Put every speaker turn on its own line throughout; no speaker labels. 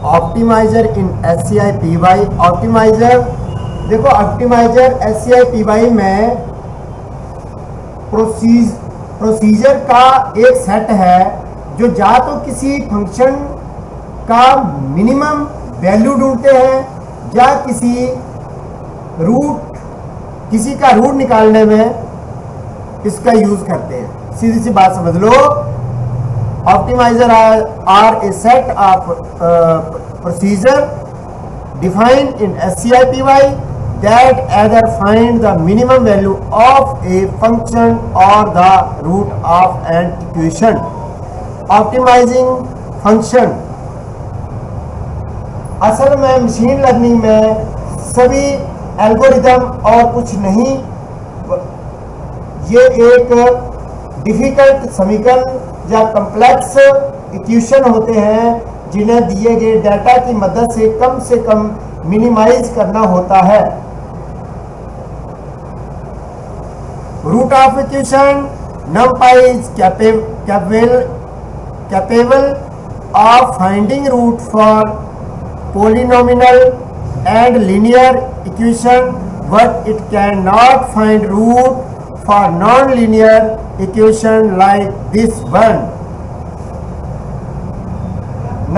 Optimiser इन SCI PY। Optimiser देखो, optimiser SCI PY में procedure का एक सेट है जो या तो किसी फंक्शन का मिनिमम वैल्यू ढूंढते हैं या किसी का रूट निकालने में इसका यूज करते हैं। सीधी सी बात समझ लो, optimizer are a set of procedure defined in SCI PY that either find the minimum value of a function or the root of an equation। Optimizing function असल में मशीन लर्निंग में सभी एल्गोरिदम और कुछ नहीं, ये एक डिफिकल्ट समीकरण या कम्प्लेक्स इक्वेशन होते हैं जिन्हें दिए गए डाटा की मदद से कम मिनिमाइज करना होता है। Root of equation NumPy is capable of finding root for polynomial and linear equation, but it cannot find root for non-linear equation like this one।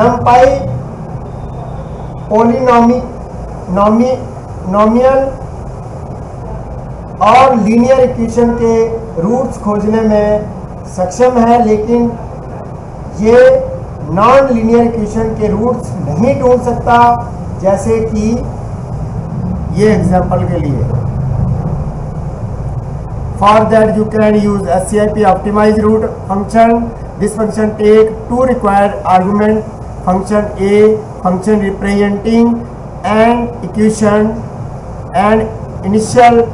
NumPy नॉमियल और लीनियर इक्वेशन के रूट्स खोजने में सक्षम है, लेकिन ये नॉन लीनियर इक्वेशन के roots नहीं ढूंढ सकता। जैसे कि ये एग्जांपल के लिए, for that you can use SCIP optimize root function. This function take two required argument, function A, function representing an equation and initial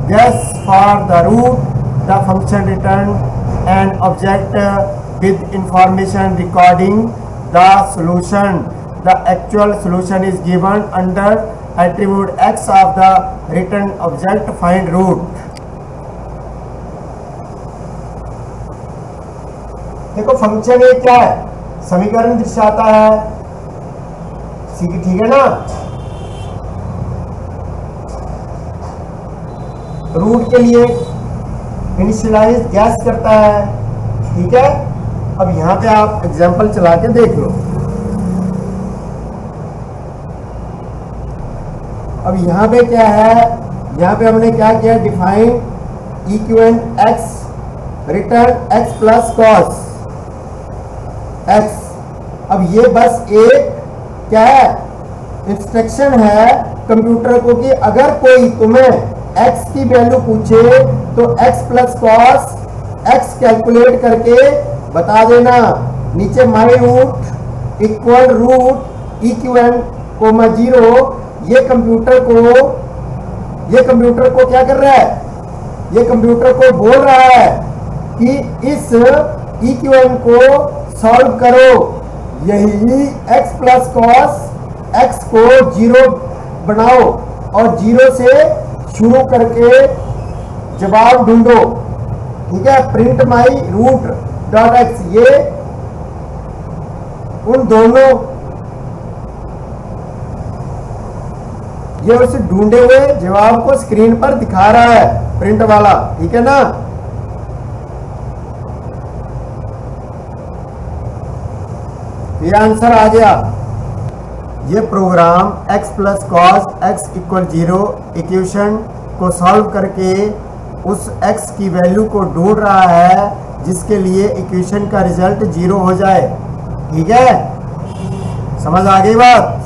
guess for the root। The function return an object with information recording the solution। The actual solution is given under attribute X of the return object। Find root। देखो function ये क्या है, समीकरण दर्शाता है, ठीक है ना। रूट के लिए इनिशियलाइज गैस करता है, ठीक है। अब यहां पे आप एग्जांपल चला के देख लो। अब यहां पे क्या है, यहां पे हमने क्या किया, define equivalent x, return x plus cos x। अब ये बस एक क्या है, इंस्ट्रक्शन है कंप्यूटर को कि अगर कोई तुम्हें x की वैल्यू पूछे तो x plus cos x calculate करके बता देना। नीचे my root equal root equivalent comma 0। ये कंप्यूटर को क्या कर रहा है, ये कंप्यूटर को बोल रहा है कि इस इक्विवेलेंट को सॉल्व करो। यही x प्लस कॉस x को 0 बनाओ और 0 से शुरू करके जवाब ढूंढो, ठीक है। Print my root dot x, ये उन दोनों ये उसे ढूंढे हुए जवाब को स्क्रीन पर दिखा रहा है, प्रिंट वाला, ठीक है ना। ये आंसर आ गया। ये program x plus cos x equal 0 equation को सॉल्व करके उस x की वैल्यू को ढूंढ रहा है जिसके लिए इक्वेशन का रिजल्ट 0 हो जाए, ठीक है। समझ आ गई बात।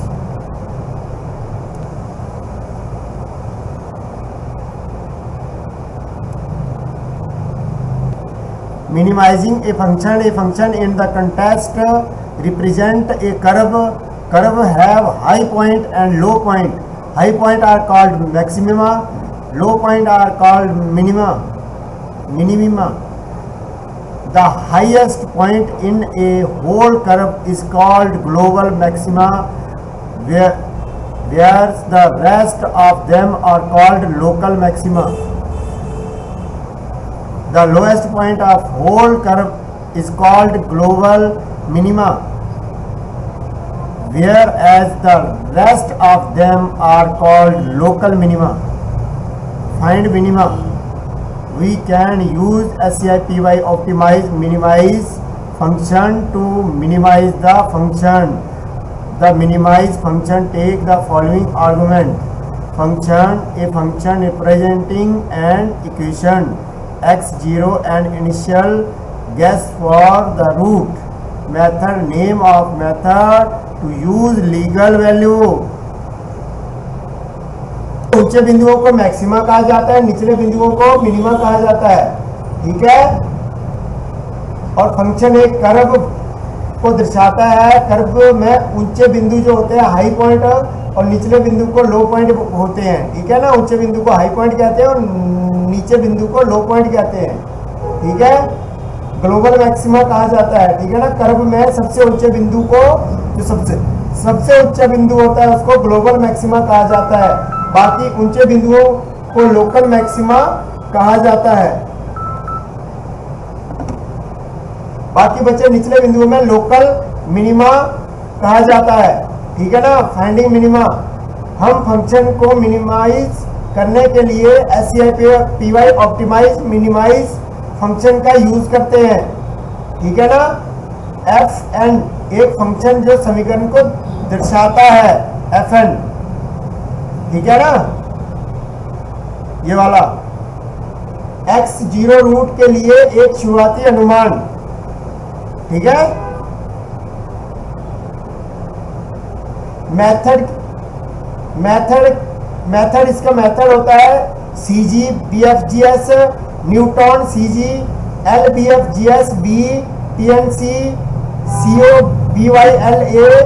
Minimizing a function in the context represent a curve have high point and low point। High point are called maxima, low point are called minima। The highest point in a whole curve is called global maxima, whereas the rest of them are called local maxima। The lowest point of whole curve is called global minima, whereas the rest of them are called local minima. Find minima. We can use SCI/PY optimize minimize function to minimize the function. The minimize function take the following argument. Function, a function representing an equation x0 and initial guess for the root. Method, name of method to use legal value. ऊंचे बिंदुओं को maxima कहा जाता है, निचले बिंदुओं को minima कहा जाता है, ठीक है। और फंक्शन एक कर्व को दर्शाता है। कर्व में ऊंचे बिंदु जो होते हैं हाई पॉइंट और निचले बिंदु को लो पॉइंट होते हैं, ठीक है ना। ऊंचे बिंदु को हाई पॉइंट कहते हैं और नीचे बिंदु को लो पॉइंट कहते हैं, ठीक है। ग्लोबल मैक्सिमा कहा जाता है, ठीक है ना। कर्व में सबसे ऊंचे बिंदु को, जो सबसे ऊंचा बिंदु होता है उसको ग्लोबल मैक्सिमा कहा जाता है। बाकी ऊंचे बिंदुओं को लोकल मैक्सिमा कहा जाता है। बाकी बचे निचले बिंदुओं में लोकल मिनिमा कहा जाता है, ठीक है ना। फाइंडिंग मिनिमा, हम फंक्शन को मिनिमाइज करने के लिए SCI/PY ऑप्टिमाइज मिनिमाइज फंक्शन का यूज करते हैं, ठीक है ना। fn एक फंक्शन जो समीकरण को दर्शाता है, fn, ठीक है ना। ये वाला x0 रूट के लिए एक शुरुआती अनुमान, ठीक है। मेथड इसका मेथड होता है CG BFGS, Newton CG, LBFGS B, TNC, CO BYLA,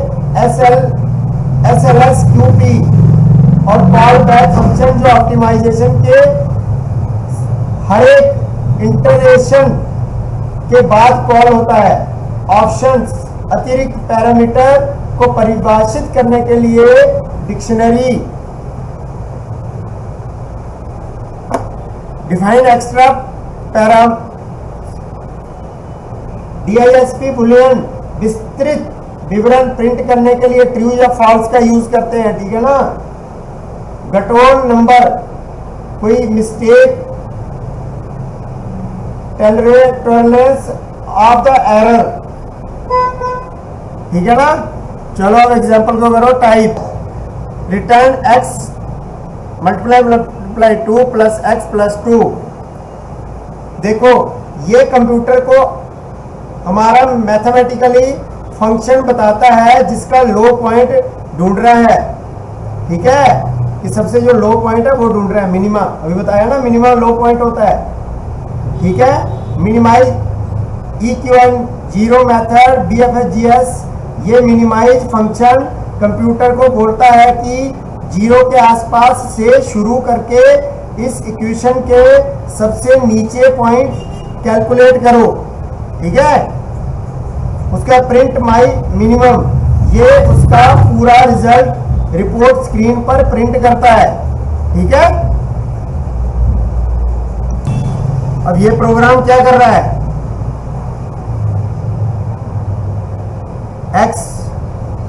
SLS QP और कॉल बैक फंक्शन जो ऑप्टिमाइजेशन के हर एक इंटरेक्शन के बाद कॉल होता है। ऑप्शंस, अतिरिक्त पैरामीटर को परिभाषित करने के लिए dictionary. Define extra para, DISP Boolean, विस्तृत विवरण प्रिंट करने के लिए ट्रू या फॉल्स का यूज करते हैं, ठीक है ना। गटोन नंबर, कोई mistake, tolerance of the error, ठीक है ना। चलो अब एग्जांपल को करो। Type return x multiply 2 plus x plus 2। देखो ये कंप्यूटर को हमारा मैथमेटिकली फंक्शन बताता है जिसका लो पॉइंट ढूंढ रहा है, ठीक है। कि सबसे जो लो पॉइंट है वो ढूंढ रहा है, मिनिमा। अभी बताया ना, मिनिमा लो पॉइंट होता है, ठीक है। मिनिमाइज EQ0 मेथड BFGS, ये मिनिमाइज फंक्शन कंप्यूटर को बोलता है कि जीरो के आसपास से शुरू करके इस इक्वेशन के सबसे नीचे पॉइंट कैलकुलेट करो, ठीक है। उसका प्रिंट माई मिनिमम, ये उसका पूरा रिजल्ट रिपोर्ट स्क्रीन पर प्रिंट करता है, ठीक है। अब ये प्रोग्राम क्या कर रहा है, x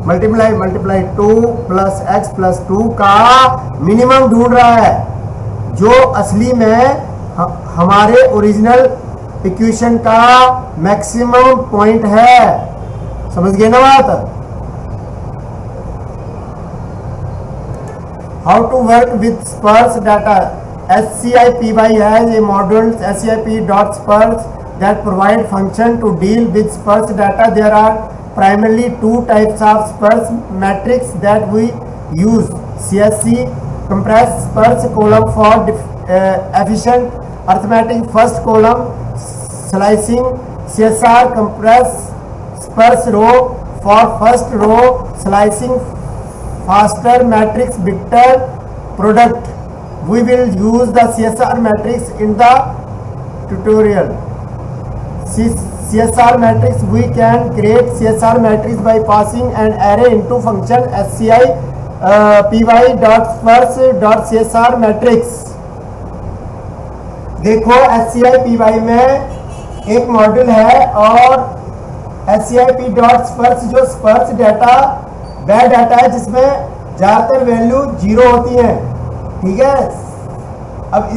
multiply 2 plus x plus 2 का मिनिमम ढूंढ रहा है, जो असली में हमारे ओरिजिनल इक्वेशन का मैक्सिमम पॉइंट है। समझ गए ना बात। How to work with sparse data. SCI/PY has a module SCI/P.Spurs that provide function to deal with sparse data. There are primarily two types of sparse matrix that we use. CSC, compressed sparse column for efficient arithmetic. First column slicing. CSR, compressed sparse row for first row slicing. Faster matrix vector product. We will use the CSR matrix in the tutorial. CSR matrix, we can create CSR matrix by passing an array into function SCI/PY.Spurs.CSR matrix. देखो SCI/PY में एक module है और SCI/P.Spurs जो स्पर्स data वह data है जिसमें ज्यादातर वैल्यू 0 होती है। ठीक है, अब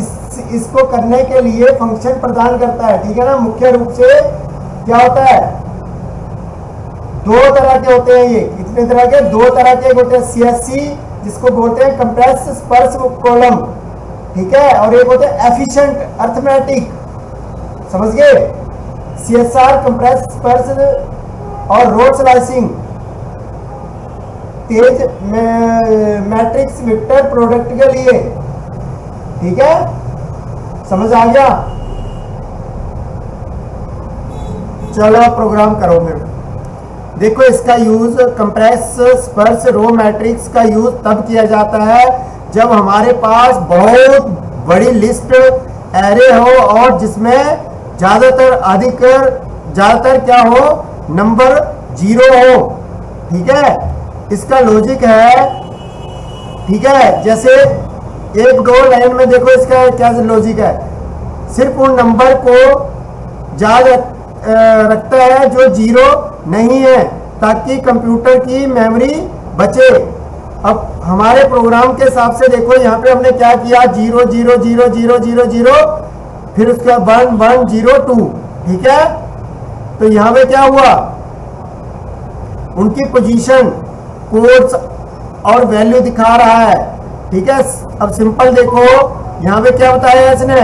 इसको करने के लिए फंक्शन प्रदान करता है। ठीक है ना, मुख्य रूप से क्या होता है, दो तरह के होते हैं ये। कितने तरह के? दो तरह के होते हैं, CSC जिसको बोलते हैं कंप्रेस स्पर्स कॉलम, ठीक है, और एक होते हैं एफिशिएंट अर्थमेटिक, समझ गए? CSR कंप्रेस स्पर्स और रो स्लाइसिंग, तेज मैट्रिक्स वेक्टर प्रोडक्ट के लिए। ठीक है, समझ आ गया? चलो प्रोग्राम करो फिर। देखो इसका यूज कंप्रेस स्पर्स रो मैट्रिक्स का यूज तब किया जाता है जब हमारे पास बहुत बड़ी लिस्ट एरे हो और जिसमें ज्यादातर क्या हो, नंबर 0 हो। ठीक है, इसका लॉजिक है। ठीक है, जैसे एक दो लाइन में देखो इसका क्या लॉजिक है, सिर्फ उन नंबर को याद रखता है जो 0 नहीं है ताकि कंप्यूटर की मेमोरी बचे। अब हमारे प्रोग्राम के हिसाब से देखो यहाँ पे हमने क्या किया, 0 0 0 0 0 0, फिर उसके बाद 1 1 0 2। ठीक है, तो यहाँ पे क्या हुआ, उनकी पोजीशन कोड्स और वैल्यू दिखा रहा है। ठीक है, अब सिंपल देखो यहाँ पे क्या बताया इसने,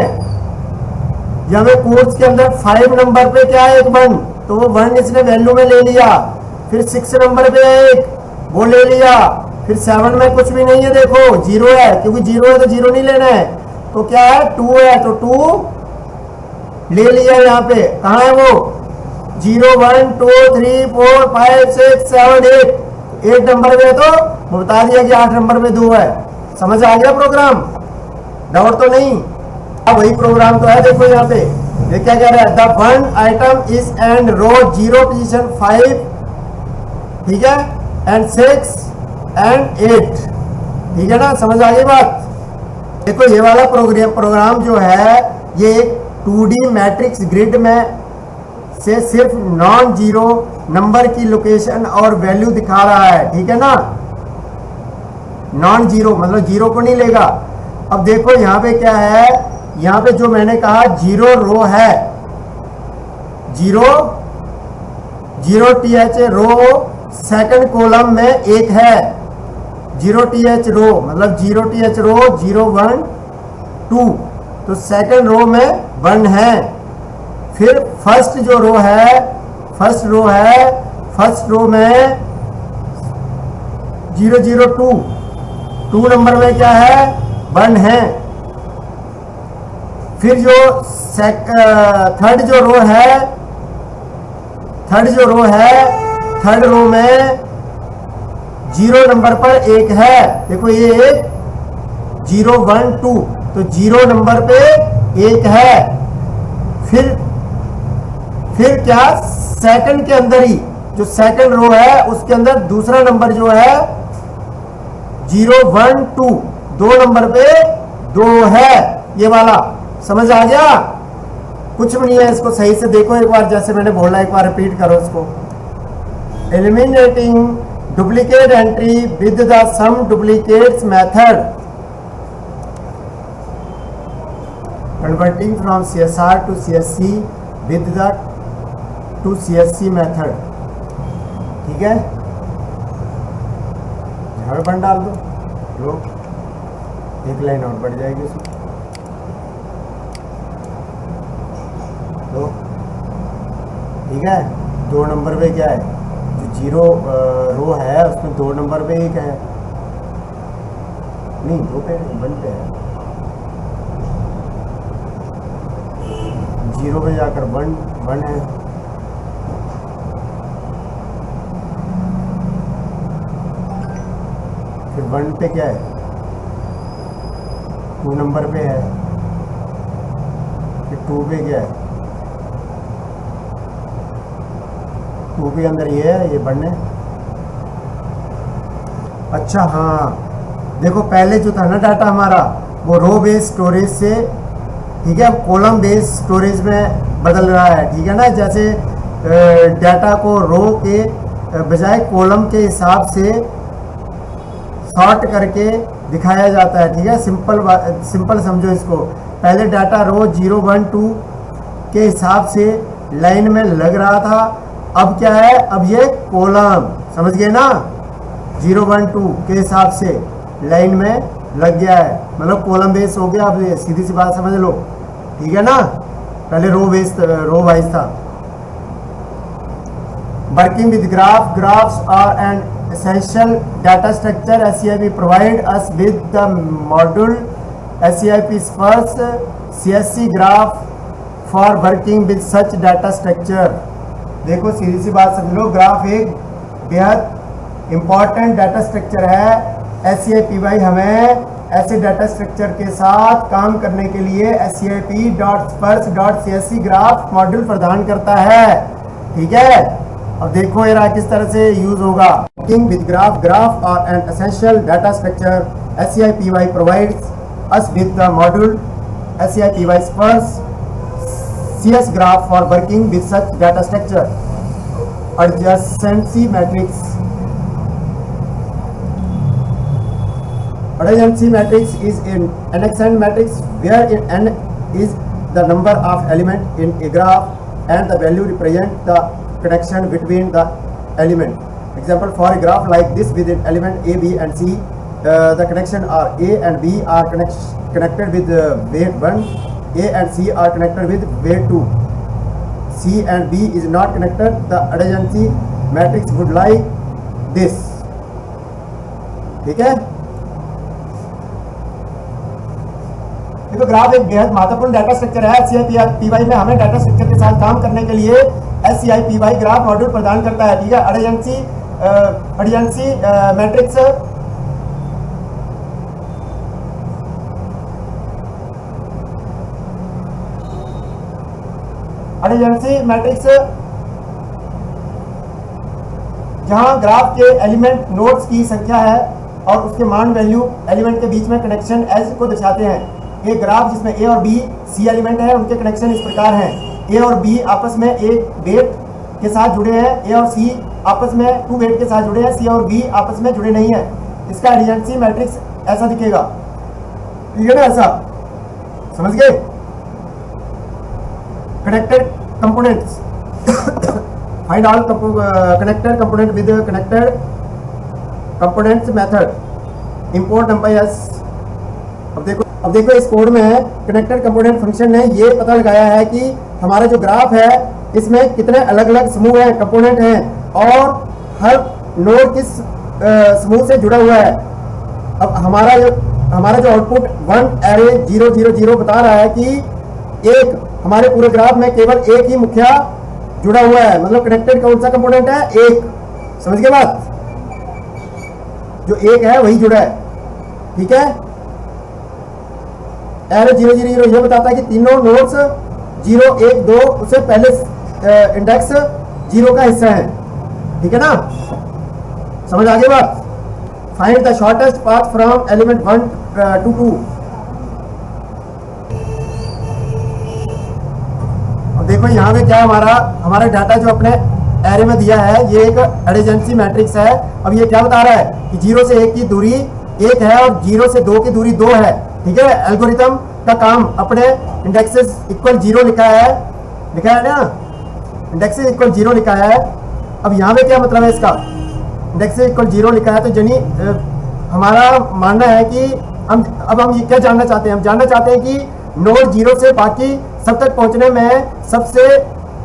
यहाँ पे कोड्स के अंदर 5 नंबर पे क्या है, एक 1, तो वो 1 इसने वैल्यू में ले लिया। फिर 6 नंबर पे है एक, वो ले लिया। फिर 7 में कुछ भी नहीं है, देखो 0 है, क्योंकि 0 है तो 0 नहीं लेना है, तो क्या है 2 है, तो 2 ले लिया। यहाँ पे कहाँ है वो, 0 1 2 3 4 5 6 7 8, 8 नंबर पे है, तो वो बता दिया कि 8 नंबर पे 2 है। समझ आ गया प्रोग्राम? डाउट तो नहीं? वही प्रोग्राम तो है। देखो यहाँ पे ये क्या कह रहा है, the 1 item is and row 0 position 5, ठीक है, एंड 6 एंड 8। ठीक है ना, समझ आ गई बात? देखो ये वाला प्रोग्राम जो है ये एक 2D मैट्रिक्स ग्रिड में से सिर्फ नॉन जीरो नंबर की लोकेशन और वैल्यू दिखा रहा है। ठीक है ना, नॉन जीरो मतलब जीरो को नहीं लेगा। अब देखो यहाँ पे क्या है, यहाँ पे जो मैंने कहा 0 रो है, 0 TH रो सेकंड कॉलम में एक है, 0 TH रो मतलब 0 TH रो 0 1 2, तो सेकंड रो में 1 है। फिर फर्स्ट जो रो है, फर्स्ट रो में 0 0 2 नंबर में क्या है, 1 है। फिर जो थर्ड जो रो है, थर्ड रो में 0 नंबर पर 1 है। देखो ये 0 1 2, तो 0 नंबर पे 1 है। फिर क्या, सेकंड के अंदर ही जो सेकंड रो है उसके अंदर दूसरा नंबर जो है 0 1 2, 2 नंबर पे 2 है। ये वाला समझ आ गया? कुछ भी नहीं है, इसको सही से देखो एक बार, जैसे मैंने बोला एक बार रिपीट करो इसको। Eliminating duplicate entry with the sum duplicates method, converting from CSR to CSC with the to CSC method. ठीक है, झाड़ बन डाल दो, लो एक लाइन और बढ़ जाएगी उसमें। तो ठीक है, 2 नंबर पे क्या है, जो 0 रो है उसमें 2 नंबर पे 1 है, नहीं 2 पे 1 पे है, 0 पे जाकर 1 है। फिर 1 पे क्या है, 2 नंबर पे है। फिर 2 पे क्या है, 2 के अंदर ये है, ये 1 है। अच्छा हाँ, देखो पहले जो था ना डाटा हमारा, वो रो बेस्ड स्टोरेज से, ठीक है, कॉलम बेस्ड स्टोरेज में बदल रहा है। ठीक है ना, जैसे डाटा को रो के बजाय कॉलम के हिसाब से सॉर्ट करके दिखाया जाता है। ठीक है, सिंपल समझो इसको। पहले डाटा रो 0 1 2 के हिसाब से लाइन में लग रहा था, अब क्या है, अब ये कॉलम, समझ गए ना, 0 1 2 के हिसाब से लाइन में लग गया है, मतलब कॉलम बेस हो गया। अब सीधी सी बात समझ लो, ठीक है ना, पहले रो वाइज था। Working with graphs are an essential data structure. SCIP provide us with the module SCIP's first CSC graph for working with such data structure. देखो सीधी सी बात समझ लो, ग्राफ एक बेहद इंपॉर्टेंट डाटा स्ट्रक्चर है। SCIP हमें ऐसे डाटा स्ट्रक्चर के साथ काम करने के लिए SCIP.first.csc ग्राफ मॉड्यूल प्रदान करता है। ठीक है, अब देखो यार किस तरह से यूज होगा। Working with graph are an essential data structure. SCIP provides us with the module SCIP's first CS graph for working with such data structure. Adjacency matrix. Adjacency matrix is an adjacent matrix where n is the number of elements in a graph and the value represent the connection between the element. Example, for a graph like this with an element A, B and C, the connection are A and B are connected with weight 1, A and C are connected with weight 2, C and B is not connected. The adjacency matrix would like this. ठीक है, देखो graph एक बेहद महत्वपूर्ण data structure है। SCIP में हमें data structure के साथ काम करने के लिए SCIP ग्राफ मॉड्यूल प्रदान करता है। ठीक है, एडजेंसी मैट्रिक्स जहां ग्राफ के एलिमेंट नोड्स की संख्या है और उसके मान वैल्यू एलिमेंट के बीच में कनेक्शन एज को दर्शाते हैं। एक ग्राफ जिसमें A और B C एलिमेंट है, उनके कनेक्शन इस प्रकार हैं। A और B आपस में एक वेट के साथ जुड़े हैं, A और C आपस में 2 वेट के साथ जुड़े हैं, C और B आपस में जुड़े नहीं है। इसका एडजेंसी मैट्रिक्स ऐसा दिखेगा। ठीक है ना, ऐसा समझ गए। Connected components find all connected component with connected components method. Import number. अब देखो इस कोड में कनेक्टेड कंपोनेंट फंक्शन ने ये पता लगाया है कि हमारा जो ग्राफ है इसमें कितने अलग अलग समूह हैं, कंपोनेंट हैं और हर नोड किस समूह से जुड़ा हुआ है। अब हमारा जो आउटपुट 1 एरे 0 0 0 बता रहा है कि एक हमारे पूरे ग्राफ में केवल एक ही मुखिया जुड़ा हुआ है, मतलब कनेक्टेड कौन सा कंपोनेंट है, एक। समझ गए बात, जो एक है वही जुड़ा है। ठीक है, एरे 0 0 0 ये बताता है कि तीनों नोड्स 0 1 2 उससे पहले इंडेक्स 0 का हिस्सा है। ठीक है ना, समझ आ गई बात। Find the shortest path from element 1 to 2। अब देखो यहाँ पे क्या हमारा डाटा जो अपने एरे में दिया है ये एक एडजेंसी मैट्रिक्स है। अब ये क्या बता रहा है कि 0 से 1 की दूरी 1 है और 0 से 2 की दूरी 2 है। ठीक है, एल्गोरिथम का काम अपने इंडेक्सेस इक्वल 0 लिखा है ना, इंडेक्सेस इक्वल 0 लिखा है। अब यहाँ पे क्या मतलब है इसका, इंडेक्सेस इक्वल 0 लिखा है तो जनी हमारा मानना है कि हम ये क्या जानना चाहते हैं, हम जानना चाहते हैं कि नोड 0 से बाकी सब तक पहुंचने में सबसे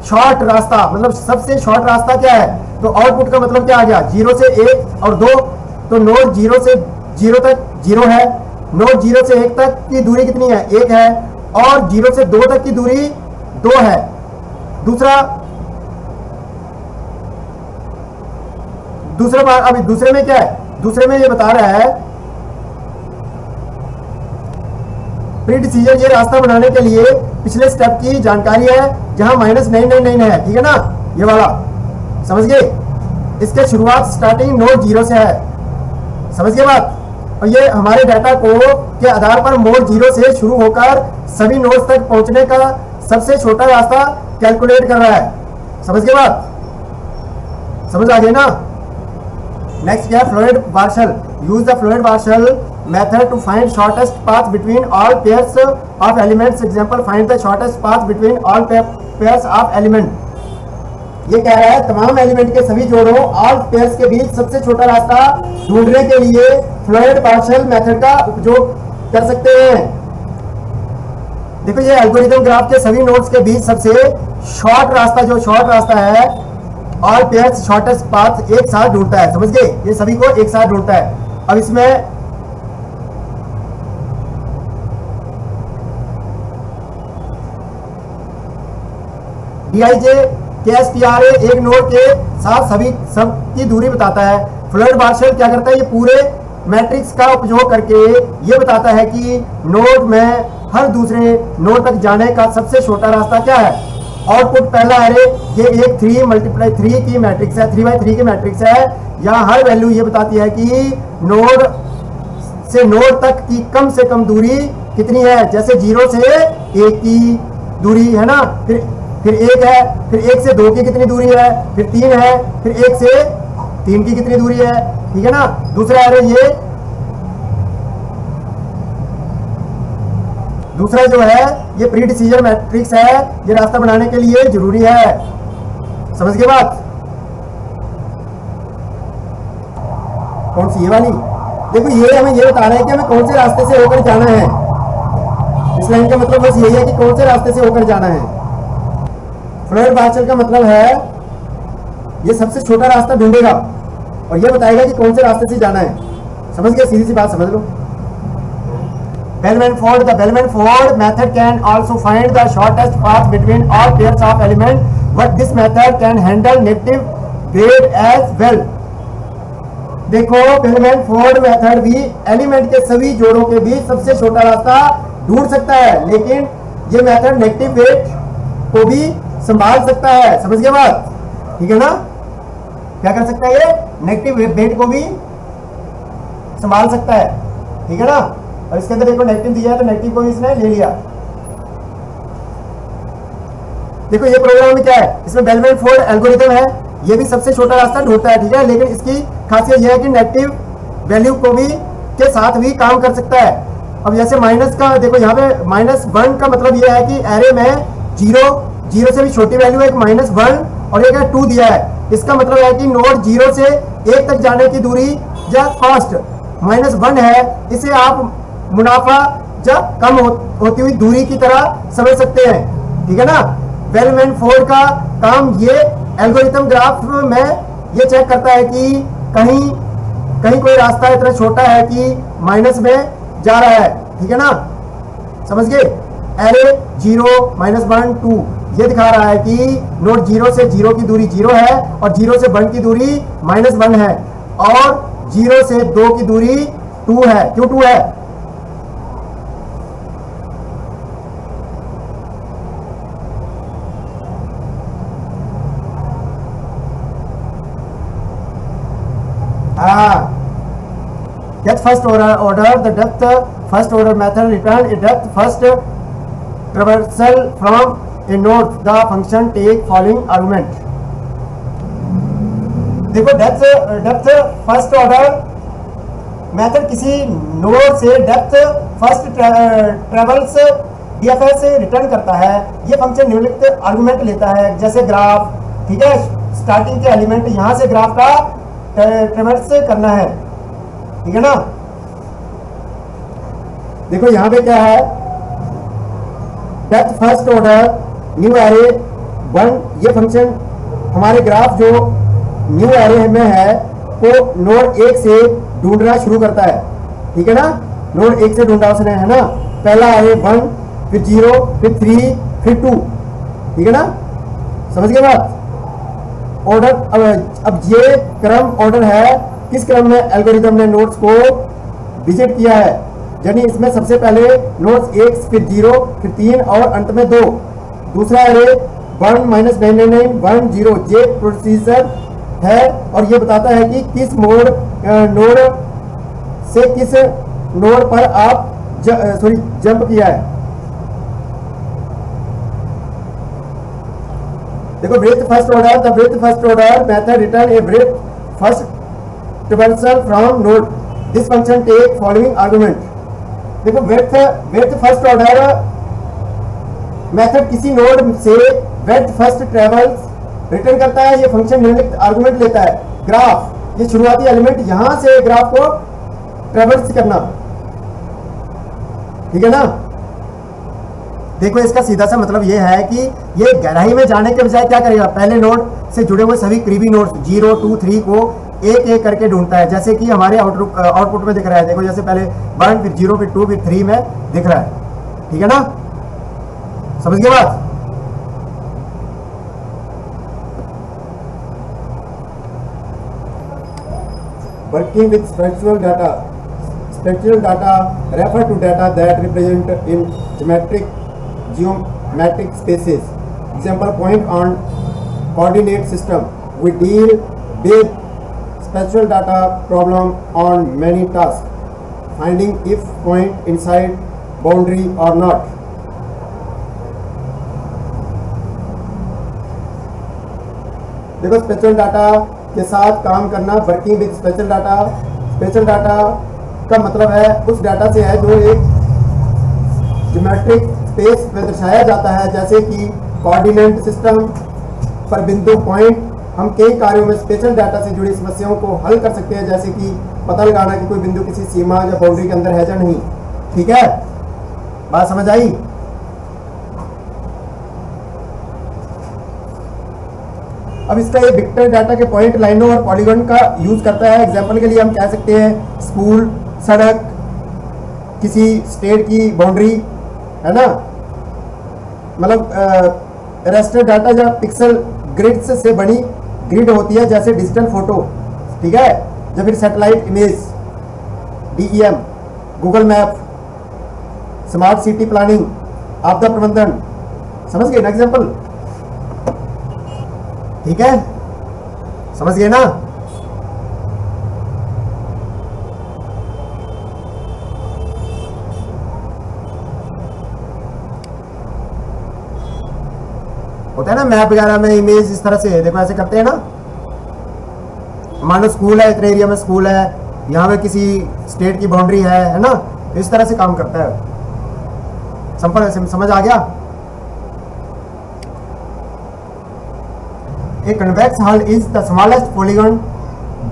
शॉर्ट रास्ता, मतलब सबसे शॉर्ट रास्ता क्या है। तो आउटपुट का मतलब क्या आ गया, 0 से 1 और 2। तो नोड 0 से 0 तक 0 है, नोड 0 से 1 तक की दूरी कितनी है, 1 है, और 0 से 2 तक की दूरी 2 है। दूसरा बार अभी दूसरे में क्या है, दूसरे में ये बता रहा है प्री डिसीजन, ये रास्ता बनाने के लिए पिछले स्टेप की जानकारी है जहां -999 है। ठीक है ना, ये वाला समझ गए। इसके शुरुआत स्टार्टिंग नोड 0 से है, समझ गए बात। और ये हमारे डाटा को के आधार पर नोड 0 से शुरू होकर सभी नोड्स तक पहुंचने का सबसे छोटा रास्ता कैलकुलेट कर रहा है। समझ गए बात, समझ आ गया ना। नेक्स्ट क्या है, Floyd Warshall. Use the Floyd Warshall method to find shortest path between all pairs of elements. Example, find the shortest path between all pairs of element. ये कह रहा है तमाम एलिमेंट के सभी जोड़ों ऑल पेयर्स के बीच सबसे छोटा रास्ता ढूंढने के लिए फ्लोरेड वार्शल मेथड का उपयोग कर सकते हैं। देखो ये एल्गोरिथम ग्राफ के सभी नोड्स के बीच सबसे शॉर्ट रास्ता है ऑल पेयर्स शॉर्टेस्ट पाथ एक साथ ढूंढता है। समझ गए, ये सभी को एक साथ ढूंढता है। अब इसमें डीआईजे केएसटीआरए एक नोड के साथ सब की दूरी बताता है। फ्लोरेड वार्शल क्या करता है, ये पूरे मैट्रिक्स का उपयोग करके ये बताता है कि नोड में हर दूसरे नोड तक जाने का सबसे छोटा रास्ता क्या है। आउटपुट पहला एरे ये एक 3 की मैट्रिक्स है, 3x3 की मैट्रिक्स है। यहाँ हर वैल्यू ये बताती है कि नोड से नोड तक की कम से कम दूरी कितनी है। जैसे 0 से 1 की दूरी है ना, फिर 1 है, फिर 1 से 2 की कितनी दूरी है, फिर 3 है, फिर 1 से 3 की कितनी दूरी है। ठीक है ना। दूसरा दूसरा जो है ये प्री डिसीजन मैट्रिक्स है, ये रास्ता बनाने के लिए जरूरी है। समझ गए बात। कौन सी, ये वाली। देखो ये हमें ये बता रहा है कि हमें कौन से रास्ते से होकर जाना है। इस लाइन का मतलब बस यही है कि कौन से रास्ते से होकर जाना है। फ्लोरेड वार्शल का मतलब है ये सबसे छोटा रास्ता ढूंढेगा और ये बताएगा कि कौन से रास्ते से जाना है। समझ गए, सीधी सी बात समझ लो। Bellman-Ford, the Bellman-Ford method can also find the shortest path between all pairs of elements, but this method can handle negative weight as well. देखो Bellman-Ford मेथड भी एलिमेंट के सभी जोड़ों के बीच सबसे छोटा रास्ता ढूंढ सकता है, लेकिन ये मेथड नेगेटिव वेट को भी संभाल सकता है। समझ गए बात, ठीक है ना। क्या कर सकता है, ये नेगेटिव वेट को भी संभाल सकता है, ठीक है ना। और इसके अंदर देखो नेगेटिव दिया है तो नेगेटिव को भी इसने ले लिया। देखो ये प्रोग्राम में क्या है, इसमें बेलमैन-फोर्ड एल्गोरिथम है, ये भी सबसे छोटा रास्ता ढूंढता है, ठीक है। लेकिन इसकी खासियत यह है कि नेगेटिव वैल्यू को भी के साथ भी काम कर सकता है। अब जैसे माइनस का देखो यहाँ पे -1 का मतलब यह है कि एरे में 0 से भी छोटी वैल्यू है, एक -1 और एक 2 दिया है। इसका मतलब है कि नोड 0 से 1 तक जाने की दूरी या कॉस्ट -1 है। इसे आप मुनाफा या कम होती हुई दूरी की तरह समझ सकते हैं, ठीक है ना। बेलमैन-फोर्ड का काम ये एल्गोरिथम ग्राफ में ये चेक करता है कि कहीं कोई रास्ता इतना छोटा है कि माइनस में जा रहा है, ठीक है ना। समझ गए। एरे 0 -1 2 ये दिखा रहा है कि नोड 0 से 0 की दूरी 0 है और 0 से 1 की दूरी -1 है और 0 से 2 की दूरी 2 है। क्यों 2 है? Depth first order, the depth first order method return a depth first traversal from a node. The function take following argument. देखो डेप्थ फर्स्ट ऑर्डर मेथड किसी नोड से डेप्थ फर्स्ट ट्रेवल्स डीएफएस से रिटर्न करता है। ये function निम्नलिखित argument लेता है, जैसे ग्राफ, ठीक है। स्टार्टिंग के एलिमेंट यहां से ग्राफ का ट्रेवर्स करना है, ठीक है ना। देखो यहां पे क्या है, depth first order new array 1, ये फंक्शन हमारे ग्राफ जो न्यू एरे में है को नोड 1 से ढूंढना शुरू करता है, ठीक है ना। नोड 1 से ढूंढा उसने, है ना। पहला एरे 1, फिर 0, फिर 3, फिर 2, ठीक है ना। समझ गए बात। ऑर्डर अब ये क्रम ऑर्डर है, किस क्रम में एल्गोरिथम ने नोड्स को विजिट किया है। यानी इसमें सबसे पहले नोड्स 1, फिर 0, फिर 3 और अंत में 2। दूसरा एरे 1 -99 1 0 ये प्रोसीजर है और ये बताता है कि किस नोड से किस नोड पर आप जंप किया है। देखो with first order, the with first order method return a with first transfer from node, this function take following argument. देखो विथ फर्स्ट ऑर्डर मेथड किसी नोड से विथ फर्स्ट ट्रेवल्स रिटर्न करता है, ये फंक्शन निम्नलिखित आर्गुमेंट लेता है। Graph, ये शुरुआती एलिमेंट यहां से ग्राफ को ट्रेवल्स करना, ठीक है ना। देखो इसका सीधा सा मतलब ये है कि ये गहराई में जाने के बजाय क्या करेगा, पहले नोड से जुड़े हुए सभी करीबी नोड्स 0 2 3 को एक एक करके ढूंढता है, जैसे कि हमारे आउटपुट में दिख रहा है। देखो जैसे पहले 1 फिर 0 फिर 2 फिर 3 में दिख रहा है, ठीक है ना, समझ गए बात। Working with structural data. Structural data refer to data that represent in geometric spaces. Example, point on coordinate system. We deal with spatial data problem on many tasks, finding if point inside boundary or not. देखो special data के साथ काम करना, working with special data. Special data का मतलब है उस data से है जो एक ज्योमेट्रिक स्पेस में दर्शाया जाता है, जैसे कि कोऑर्डिनेट सिस्टम पर बिंदु पॉइंट। हम कई कार्यों में स्पेशल डाटा से जुड़ी समस्याओं को हल कर सकते हैं, जैसे कि पता लगाना कि कोई बिंदु किसी सीमा या बाउंड्री के अंदर है या नहीं, ठीक है, बात समझ आई। अब इसका ये वेक्टर डाटा के पॉइंट, लाइनों और पॉलीगॉन का यूज करता है। एग्जांपल के लिए हम कह सकते हैं स्कूल, सड़क, किसी स्टेट की बाउंड्री, है ना, मतलब रेस्टर डाटा या पिक्सल ग्रिड्स से बनी ग्रिड होती है, जैसे डिजिटल फोटो, ठीक है, या फिर satellite image, DEM, Google map, smart city planning, आपदा प्रबंधन, समझ गए ना एग्जांपल, ठीक है, समझ गए ना। होता है ना मैप वगैरह में इमेज इस तरह से, देखो ऐसे करते हैं ना। मानो स्कूल है, इतने एरिया में स्कूल है, यहाँ पे किसी स्टेट की बाउंड्री है ना, इस तरह से काम करता है। समझ आ गया। A convex hull is the smallest polygon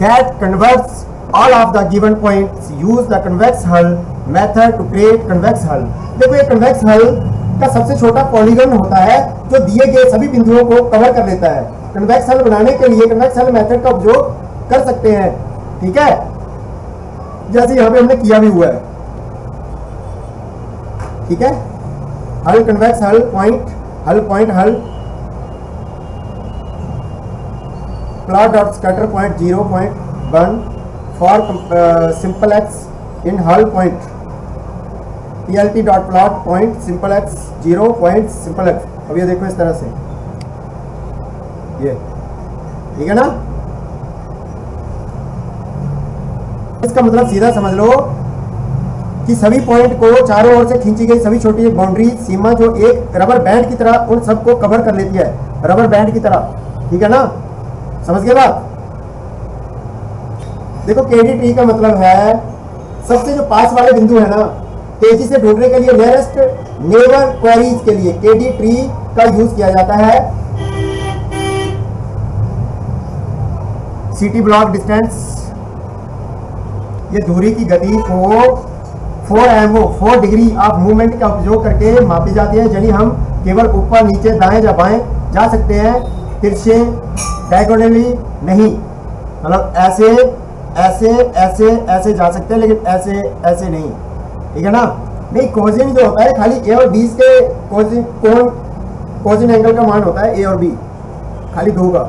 that converts all of the given points. Use the convex hull method to create convex hull. देखो ये convex hull का सबसे छोटा पॉलीगन होता है जो दिए गए सभी बिंदुओं को कवर कर लेता है। convex hull बनाने के लिए convex hull मेथड का उपयोग कर सकते हैं, ठीक है, जैसे यहाँ पे हमने किया भी हुआ है, ठीक है। हल convex hull point hull plot dot scatter point 0.1 for simple x in hull point, plt dot plot point simple x 0 point simple x। अब ये देखो इस तरह से, ये ठीक है ना। इसका मतलब सीधा समझ लो कि सभी पॉइंट को चारों ओर से खींची गई सभी छोटी बाउंड्री सीमा जो एक रबर बैंड की तरह उन सबको कवर कर लेती है, रबर बैंड की तरह, ठीक है ना, समझ गए बात। देखो केडी ट्री का मतलब है सबसे जो पास वाले बिंदु है ना, तेजी से ढूंढने के लिए नियरेस्ट नेबर क्वेरीज के लिए केडी ट्री का यूज किया जाता है। सिटी ब्लॉक डिस्टेंस, ये दूरी की गति को 4 डिग्री ऑफ मूवमेंट का उपयोग करके मापी जाती है, यानी हम केवल ऊपर नीचे दाएं या बाएं जा सकते हैं, तिरछे डायगोनली नहीं, मतलब ऐसे ऐसे ऐसे ऐसे जा सकते हैं, लेकिन ऐसे ऐसे नहीं, ठीक है ना। नहीं, कोजिन जो होता है खाली ए और बी के कोजिन एंगल का मान होता है, ए और बी खाली दो का,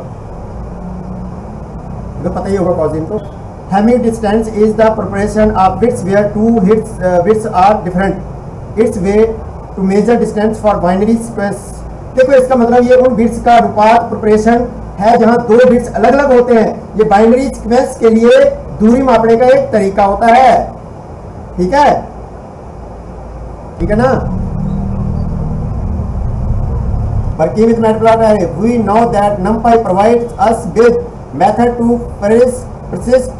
तो पता ही होगा कोजिन को। Hamming distance is the proportion of bits where two bits are different. It's way to measure distance for binary sequence. देखो इसका मतलब ये उन बिट्स का अनुपात प्रोपोर्शन है जहां दो बिट्स अलग अलग होते हैं। ये बाइनरी सीक्वेंस के लिए दूरी मापने का एक तरीका होता है, ठीक है, ठीक है ना। Working with matplotlib array, we know that NumPy provides us with method to persist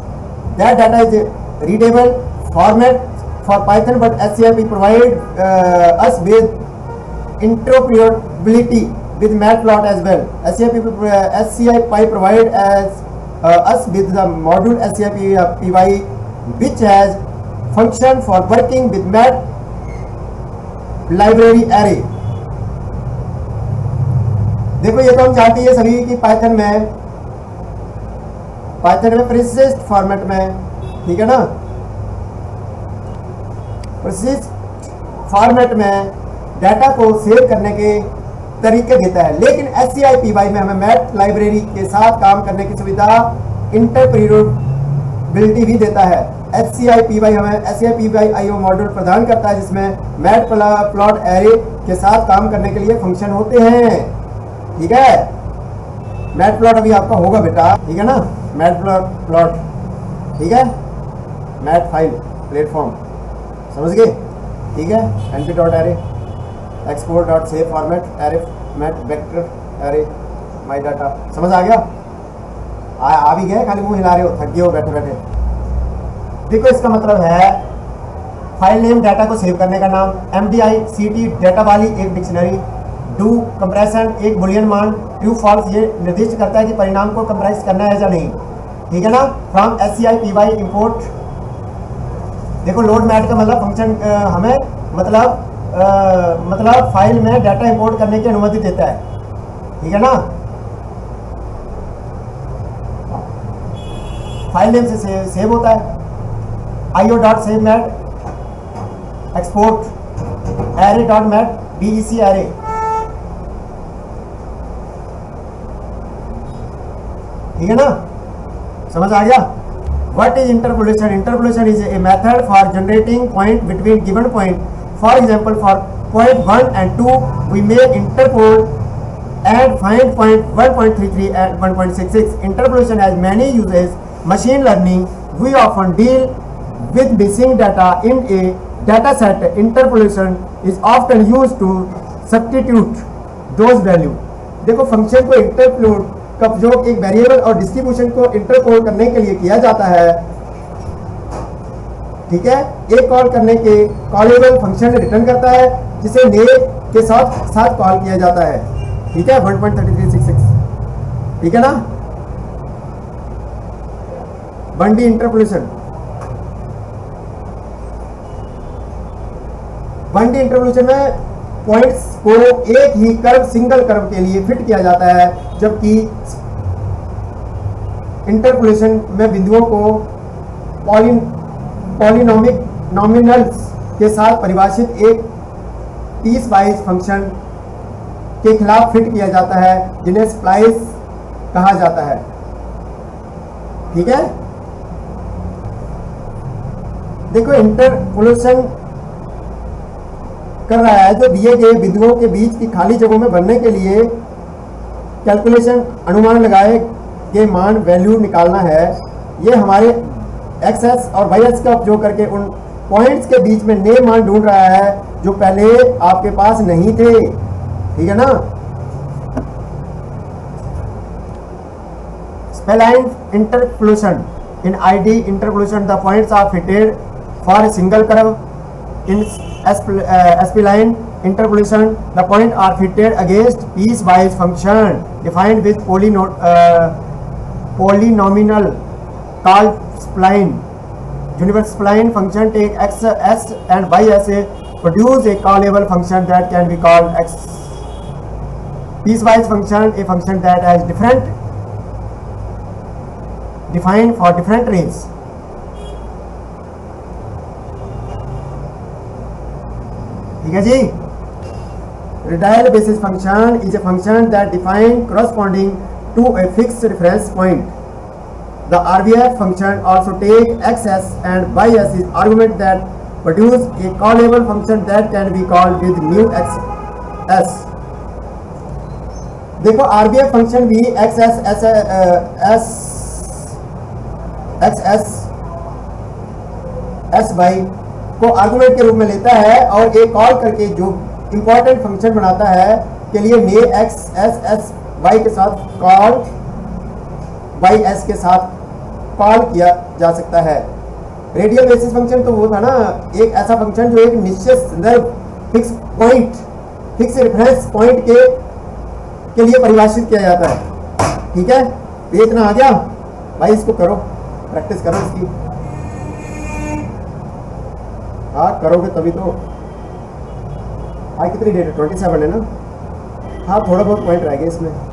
that data is readable format for Python, but SCIP provide us with interoperability with matplot as well. SCIP provide us with the module SCIPy, which has function for working with mat library array. देखो ये तो हम जानते हैं सभी कि Python में persist format में, ठीक है ना, persist फॉर्मेट में डाटा को सेव करने के तरीके देता है, लेकिन SCIPy में हमें मैट लाइब्रेरी के साथ काम करने की सुविधा इंटरऑपरेबिलिटी भी देता है। SCIPy हमें SCIPy IO मॉड्यूल प्रदान करता है जिसमें मैट प्लॉट एरे के साथ काम करने के लिए फंक्शन होते हैं, ठीक है। मैट प्लॉट अभी आपका होगा बेटा, ठीक है ना, मैट प्लॉट, ठीक है, मैट फाइल प्लेटफॉर्म, समझ गए, ठीक है। np.array export.save format array mat vector array my data, समझ आ गया? आ भी गए, खाली मुंह हिला रहे हो, थक गए हो बैठे बैठे। देखो इसका मतलब है फाइल नेम डाटा को सेव करने का नाम, MDICT डाटा वाली एक डिक्शनरी, डू कंप्रेशन एक बुलियन मान, ट्रू फॉल्स ये निर्दिष्ट करता है कि परिणाम को कंप्रेस करना है या नहीं, ठीक है ना। फ्रॉम SCIPy इंपोर्ट, देखो लोड मैट का मतलब फंक्शन हमें मतलब फाइल में डाटा इंपोर्ट करने की अनुमति देता है, ठीक है ना। फाइल नेम से सेव होता है, io.savemat export array.mat bec array, ठीक है ना, समझ आ गया। What is interpolation? Interpolation is a method for generating point between given point. For example, for point 1 and 2, we may interpol and find point 1.33 and 1.66. Interpolation has many uses. Machine learning, we often deal with missing data in a data set. Interpolation is often used to substitute those value. देखो function को interpole का उपयोग एक variable और distribution को interpole करने के लिए किया जाता है, ठीक है। एक कॉल करने के कॉलेबल फंक्शन रिटर्न करता है जिसे नेम के साथ कॉल किया जाता है, ठीक है, 1.3366, ठीक है ना। बंडी इंटरपोलेशन, बंडी इंटरपोलेशन में पॉइंट्स को एक ही कर्व सिंगल कर्व के लिए फिट किया जाता है, जबकि इंटरपोलेशन में बिंदुओं को पॉलिनोमिक नॉमिनल्स के साथ परिभाषित एक पीस वाइज फंक्शन के खिलाफ फिट किया जाता है जिन्हें स्प्लाइस कहा जाता है, ठीक है। देखो इंटरपोलेशन कर रहा है जो दिए गए बिंदुओं के बीच की खाली जगहों में भरने के लिए कैलकुलेशन अनुमान लगाए गए मान वैल्यू निकालना है। ये हमारे एक्स और वाई का उपयोग करके उन पॉइंट्स के बीच में नए मान ढूंढ रहा है जो पहले आपके पास नहीं थे, ठीक है ना। Spline interpolation, in ID interpolation the points are fitted for a single curve. In spline interpolation, the points are fitted against piecewise function defined with polynomial called spline. Universal spline function take x, s and y as a produce a callable function that can be called x. Piecewise function, a function that has defined for different range. ठीक है जी। Radial basis function is a function that defines corresponding to a fixed reference point. The RBF function also takes x as and y as is argument that produce a callable function that can be called with new x s. देखो RBF function भी x s y को argument के रूप में लेता है और एक कॉल करके जो इंपॉर्टेंट फंक्शन बनाता है के लिए मे एक्स एस एस वाई के साथ कॉल वाई एस के साथ कॉल किया जा सकता है। रेडियल बेसिस फंक्शन तो वो था ना, एक ऐसा फंक्शन जो एक निश्चित संदर्भ fix point, fix reference point के लिए परिभाषित किया जाता है। ठीक है, ये इतना आ गया भाई, इसको करो, प्रैक्टिस करो इसकी। हाँ करोगे तभी तो। हाँ कितनी डेट है? 27 है ना। हाँ थोड़ा बहुत पॉइंट रह गए इसमें।